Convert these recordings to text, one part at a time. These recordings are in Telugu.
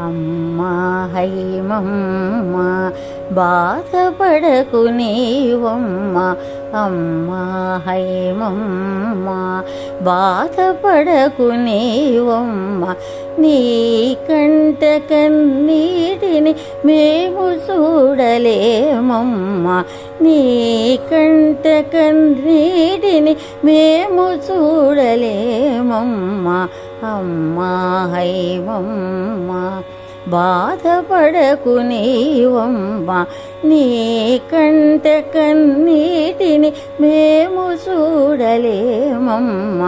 అమ్మా హైమమ్మ బాధపడకు నీవమ్మ, అమ్మా హైమమ్మ బాధపడకు నీవమ్మ, నీ కంట కన్నీటిని మేము చూడలేమమ్మ, నీ కంట కన్నీటిని మేము చూడలేమమ్మ, అమ్మా హైమమ్మ బాధపడకు నీవమ్మ, నీ కంట కన్నీటిని మేము చూడలేమమ్మ,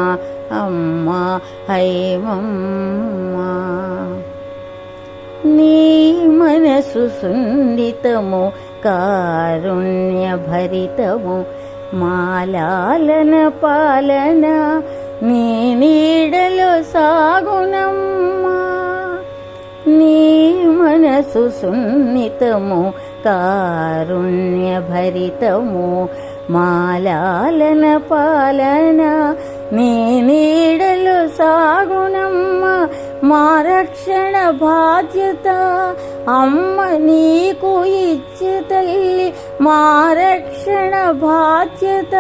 అమ్మా హైమమ్మ. నీ మనసు సున్నితము కారుణ్యభరితము, మాలాలన పాలన నీ నీడలో సాగునమ్మా, నీ మనసు సున్నితము కారుణ్యభరితము, మాలాలన పాలన నీ నీడలో సాగునమ్మ, మా రక్షణ బాధ్యత అమ్మ నీకు ఇచ్చే తల్లి, మా రక్షణ బాధ్యత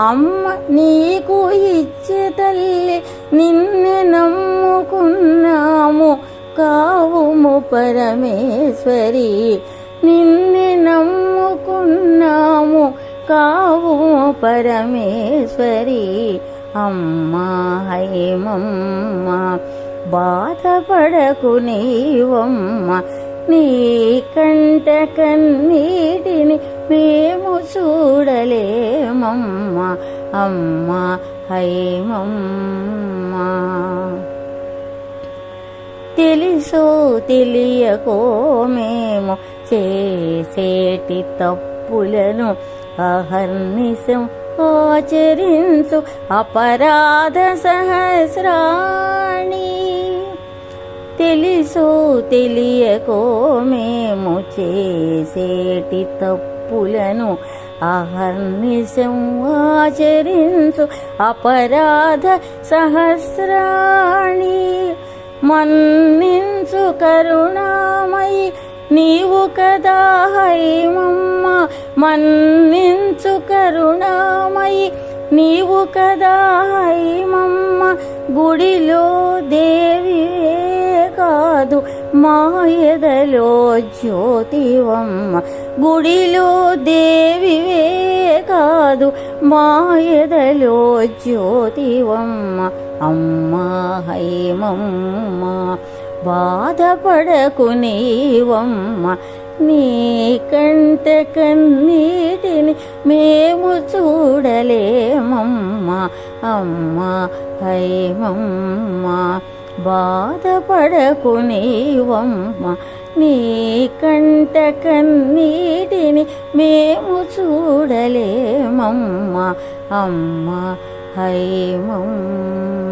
అమ్మ నీకు ఇచ్చే తల్లి, నిన్ను నమ్ముకున్నాము కావుము పరమేశ్వరి, నిన్ను నమ్ముకున్నాము కావుము పరమేశ్వరి, అమ్మా హైమమ్మ బాధపడకు నీవమ్మ, నీ కంట కన్నీటిని మేము చూడలేమమ్మ, అమ్మా హైమమ్మ. తెలుసో తెలియకో మేము చేసేటి తప్పులను అహర్నిశం ఆచరించు అపరాధ సహస్రాణి, తెలుసో తెలియకో మేము చేసేటి తప్పులను అహర్నిశం ఆచరించు అపరాధ సహస్రాణి, మన్నించు కరుణామయి నీవు కదా హైమమ్మ, మన్నించు కరుణామయి నీవు కదా హైమమ్మ, గుడిలో దేవివే కాదు మాయదలో జ్యోతివమ్మ, గుడిలో దేవివే కాదు మాయదలో జ్యోతివమ్మ, అమ్మా హైమమ్మ బాధపడకు నీవమ్మ, నీ కంట కన్నీటిని మేము చూడలేమమ్మ, అమ్మా హైమమ్మ బాధపడకు నీవమ్మ, నీ కంట కన్నీటిని మేము చూడలేమమ్మ, అమ్మా హైమమ్మ.